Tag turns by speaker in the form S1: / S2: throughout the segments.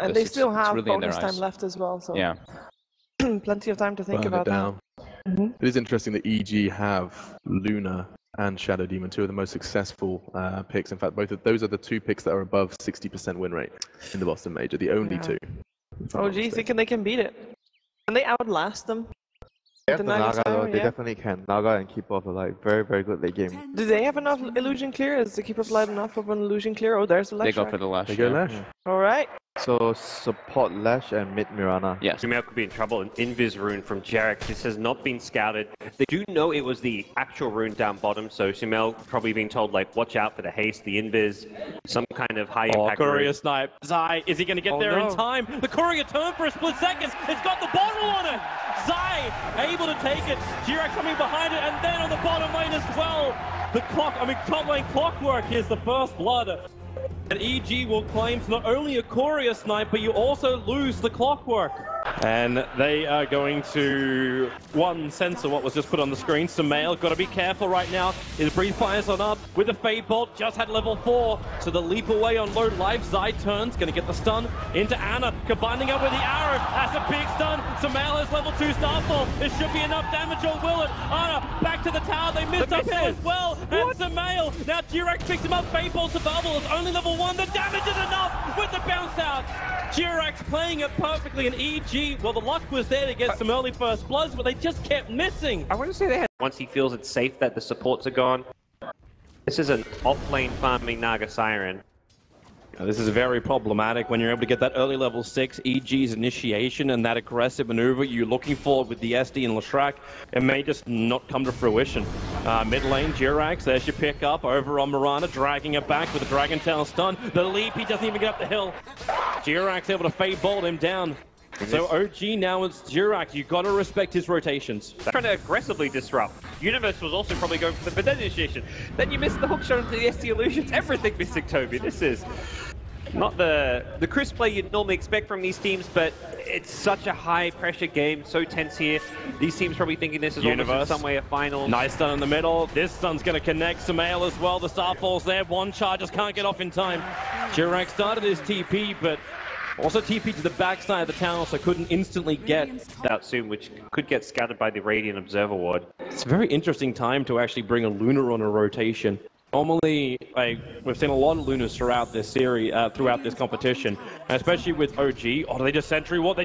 S1: and they still have
S2: really
S1: bonus time left as well, so
S2: yeah,
S1: plenty of time to think about that.
S3: It is interesting that EG have Luna and Shadow Demon, two of the most successful picks. In fact, both of those are the two picks that are above 60% win rate in the Boston Major, the only two.
S1: Oh, geez, thinking they can beat it. Can they outlast them?
S4: They have the Naga though, they definitely can. Naga and Keep Off alive. Very, very good late game.
S1: Do they have enough illusion clear? Is the Keep Off alive enough of an illusion clear? Oh, there's the Lash.
S2: they go for the Lash.
S3: They go Lash.
S1: Alright.
S4: So support Lash and mid Mirana.
S5: Yes. Sumail could be in trouble. An Invis rune from Jarek. This has not been scouted. They do know it was the actual rune down bottom, so Sumail probably being told, like, watch out for the haste, the Invis, some kind of high impact
S6: Courier snipe. Zai, is he going to get there in time? The Courier turned for a split second. It's got the bottle on it. Zai able to take it. Jirek coming behind it, and then on the bottom lane as well. The top lane clockwork is the first blood. And EG will claim not only a Courier snipe, but you also lose the clockwork. And they are going to censor what was just put on the screen. Sumail, got to be careful right now. His breathe fires on up with the Fade Bolt, just had level 4. So the leap away on low life. Zai turns, going to get the stun into Ana, combining up with the arrow. That's a big stun. Sumail has level 2 Starfall. There should be enough damage, or will it? Ana back to the tower. They missed up here as well. And Sumail, now Jirax picks him up. Fade Bolt survival is only level 1. The damage is enough with the bounce out. Jirax playing it perfectly, and EG, well, the luck was there to get some early first bloods, but they just kept missing.
S5: I want to say they had... Once he feels it's safe that the supports are gone, this is an off-lane farming Naga Siren.
S6: This is very problematic when you're able to get that early level 6 EG's initiation and that aggressive maneuver you're looking for with the SD and Lashrak. It may just not come to fruition. Mid lane, Jirax, there's your pick up over on Mirana, dragging it back with a Dragon Tail stun. The leap, he doesn't even get up the hill. Jirax able to Fade Bolt him down. So OG now is Jirax, you gotta respect his rotations.
S5: Trying to aggressively disrupt. Universe was also probably going for the Fidel initiation. Then you missed the hook shot into the SD illusions. Everything missing Toby. This is not the crisp play you'd normally expect from these teams, but it's such a high pressure game, so tense here. These teams probably thinking this is almost in some way a final.
S6: Nice stun in the middle. This stun's going to connect Sumail as well. The Starfall's there. One charge just can't get off in time. Jirax started his TP, but also TP to the backside of the tower, so couldn't instantly get
S5: out soon, which could get scattered by the Radiant Observer Ward.
S6: It's a very interesting time to actually bring a Luna on a rotation. Normally, we've seen a lot of Lunas throughout this series, throughout this competition, and especially with OG. Oh, they just Sentry Ward,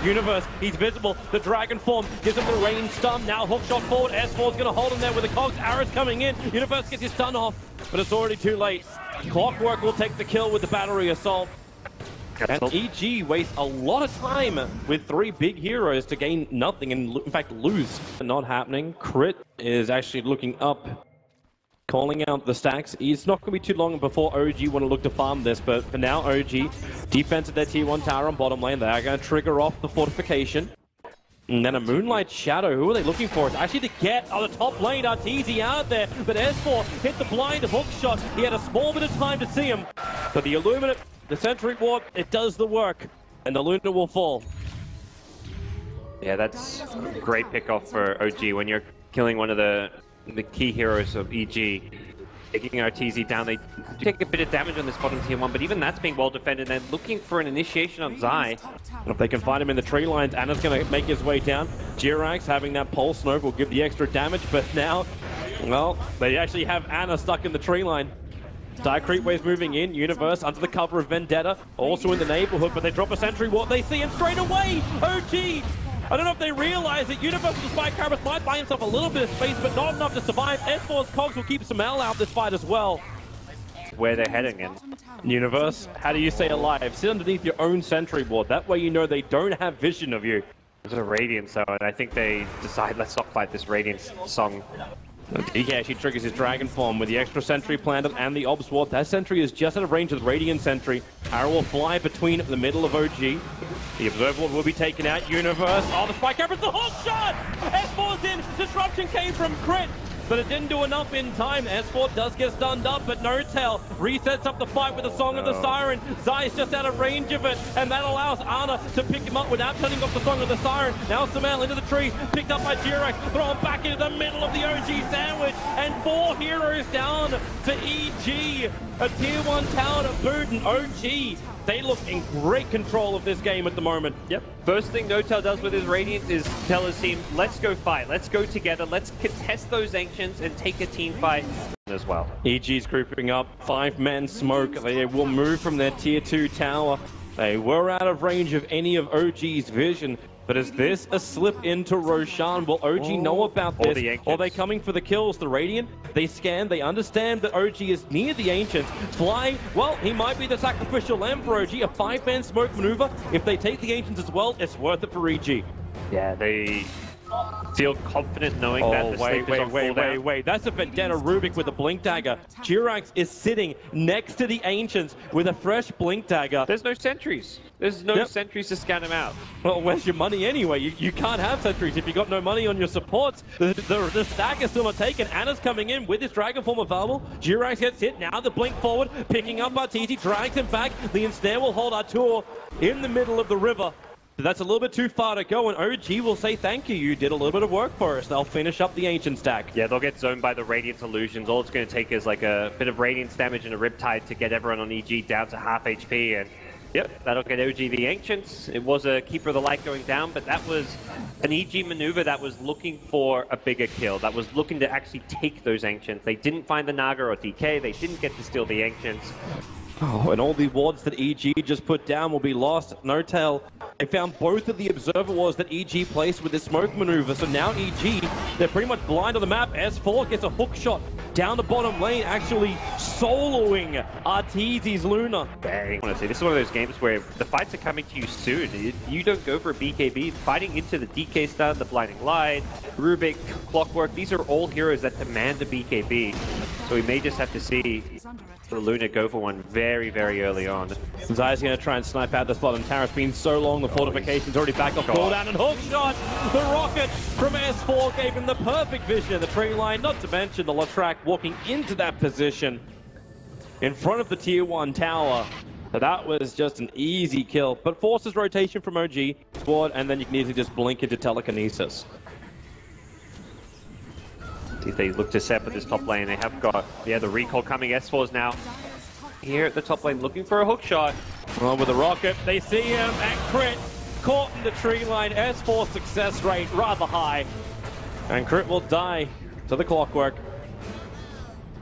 S6: Universe, he's visible. The Dragon Form gives him the range stun. Now hook shot forward. S4's going to hold him there with the cogs. Arrows coming in. Universe gets his stun off, but it's already too late. Clockwork will take the kill with the Battery Assault. And EG wastes a lot of time with 3 big heroes to gain nothing and, in fact, lose. Not happening. Crit is actually looking up, calling out the stacks. It's not going to be too long before OG want to look to farm this, but for now, OG, defense of their tier 1 tower on bottom lane. They're going to trigger off the fortification. And then a Moonlight Shadow. Who are they looking for? It's actually to get on the top lane. Arteezy out there, but S4 hit the blind hook shot. He had a small bit of time to see him. But the Illuminate, the Sentry Ward, it does the work, and the Luna will fall.
S5: Yeah, that's a great pick-off for OG when you're killing one of the key heroes of EG. Taking Arteezy down, they take a bit of damage on this bottom tier 1, but even that's being well defended. They're looking for an initiation on Zai.
S6: And if they can find him in the tree lines, Anna's going to make his way down. Jirax having that Pulse Nova will give the extra damage, but now, well, they actually have Anna stuck in the tree line. Dire Creep Waves moving in, Universe under the cover of Vendetta, also in the neighborhood, but they drop a Sentry Ward. They see him straight away! OG! I don't know if they realize that Universe with the Spike Carbus might buy himself a little bit of space, but not enough to survive. S4's cogs will keep Sumail out this fight as well.
S5: Where they're heading in.
S6: Universe, how do you stay alive? Sit underneath your own Sentry Ward. That way you know they don't have vision of you.
S5: There's a Radiant zone, and I think they decide, let's not fight this Radiant song.
S6: DK actually triggers his Dragon Form with the extra Sentry planted and the Obs Ward. That Sentry is just out of range of the Radiant Sentry. Arrow will fly between the middle of OG. The Observer Ward will be taken out. Universe. Oh, the Spike Carbus, the hook shot! S4's in. Disruption came from Crit. but it didn't do enough in time. S4 does get stunned up, but No Tail resets up the fight with the Song of the Siren. Zai's just out of range of it, and that allows Ana to pick him up without turning off the Song of the Siren. Now Samel into the trees, picked up by Jirax, thrown back into the middle of the OG sandwich, and 4 heroes down to EG. A tier 1 tower to boot, and OG, they look in great control of this game at the moment.
S5: Yep. First thing No-Tail does with his Radiant is tell his team, let's go fight, let's go together, let's contest those Ancients and take a team fight as well.
S6: EG's grouping up, 5-man smoke. They will move from their tier 2 tower. They were out of range of any of OG's vision. But is this a slip into Roshan? Will OG know about this? Or are they coming for the kills? The Radiant, they scan, they understand that OG is near the Ancients. Fly, well, he might be the sacrificial lamb for OG. A 5-man smoke maneuver. If they take the Ancients as well, it's worth it for EG.
S5: Yeah, they feel confident knowing that the sleep is on cooldown.
S6: Wait. That's a Vendetta Rubik with a Blink Dagger. Jirax is sitting next to the Ancients with a fresh Blink Dagger.
S5: There's no sentries. There's no sentries to scan him out.
S6: Well, where's your money anyway? You can't have sentries if you got no money on your supports. The stack is still not taken. Anna's coming in with his Dragon Form available. Jirax gets hit. Now the Blink forward, picking up Arteezy, drags him back. The Ensnare will hold Artur in the middle of the river. But that's a little bit too far to go, and OG will say thank you. You did a little bit of work for us. They'll finish up the Ancient stack.
S5: Yeah, they'll get zoned by the Radiant Illusions. All it's going to take is like a bit of Radiance damage and a Riptide to get everyone on EG down to half HP. And yep, that'll get OG the Ancients. It was a Keeper of the Light going down, but that was an EG maneuver that was looking for a bigger kill, that was looking to actually take those Ancients. They didn't find the Naga or DK. They didn't get to steal the Ancients.
S6: Oh, and all the wards that EG just put down will be lost. No Tail, they found both of the Observer wards that EG placed with this smoke maneuver. So now EG, they're pretty much blind on the map. S4 gets a hook shot down the bottom lane, actually soloing Arteezy's Luna.
S5: Dang. Honestly, this is one of those games where the fights are coming to you soon. You don't go for a BKB. Fighting into the DK stun, the Blinding Light, Rubik, Clockwork, these are all heroes that demand a BKB. So we may just have to see the Luna go for one very, very early on.
S6: Zai's going to try and snipe out this bottom tower. It's been so long, the fortification's already back off cooldown, and hook shot! The rocket from S4 gave him the perfect vision of the tree line, not to mention the Latrak walking into that position in front of the tier 1 tower. So that was just an easy kill, but forces rotation from OG squad, and then you can easily just blink into telekinesis.
S5: If they look to set with this top lane, they have got, the recall coming. S4's now here at the top lane looking for a hook shot.
S6: Well, with the rocket, they see him, and crit caught in the tree line. S4 success rate rather high, and crit will die to the Clockwork.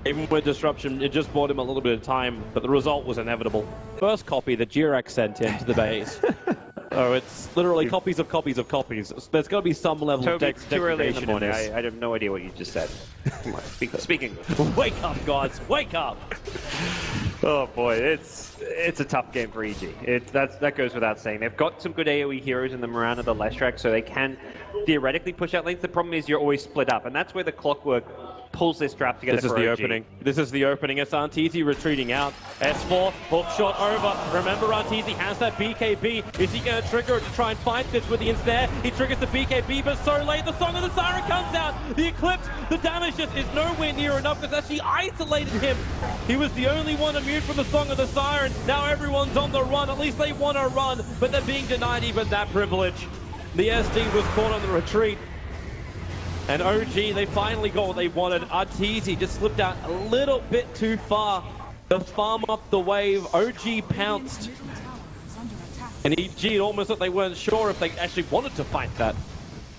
S6: Even with disruption, it just bought him a little bit of time, but the result was inevitable. First copy that Jirax sent into the base. Oh, it's literally copies of copies of copies. There's got to be some level of
S5: too early in the morning.
S6: in this.
S5: I have no idea what you just said. Come on, speak English.
S6: Wake up, gods! Wake up!
S5: Oh boy, it's a tough game for EG. That goes without saying. They've got some good AoE heroes in the Mirana, the Leshrac, so they can theoretically push out lanes. The problem is you're always split up, and that's where the Clockwork pulls this trap together.
S6: This is the opening. This is the opening. It's Arteezy retreating out. S4, hook shot over. Remember, Arteezy has that BKB. Is he going to trigger it to try and fight this with the Ensnare? He triggers the BKB, but so late. The Song of the Siren comes out. The Eclipse, the damage just is nowhere near enough. It's actually isolated him. He was the only one immune from the Song of the Siren. Now everyone's on the run. At least they want to run, but they're being denied even that privilege. The SD was caught on the retreat. And OG, they finally got what they wanted. Arteezy just slipped out a little bit too far to farm up the wave. OG pounced. And EG almost thought they weren't sure if they actually wanted to fight that.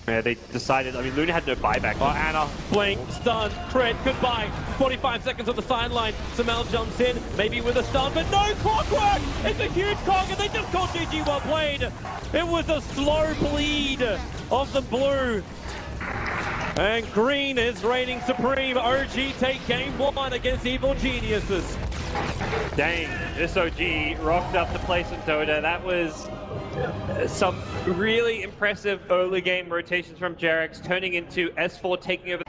S5: Yeah, they decided, I mean, Luna had no buyback.
S6: Oh, Anna, blink, stun, crit, goodbye. 45 seconds on the sideline. Samel jumps in, maybe with a stun, but no Clockwork! It's a huge cog, and they just called GG well played. It was a slow bleed of the blue. And green is reigning supreme. OG take game 1 against Evil Geniuses.
S5: Dang, this OG rocked up the place in Dota. That was some really impressive early game rotations from Jirax, turning into S4 taking over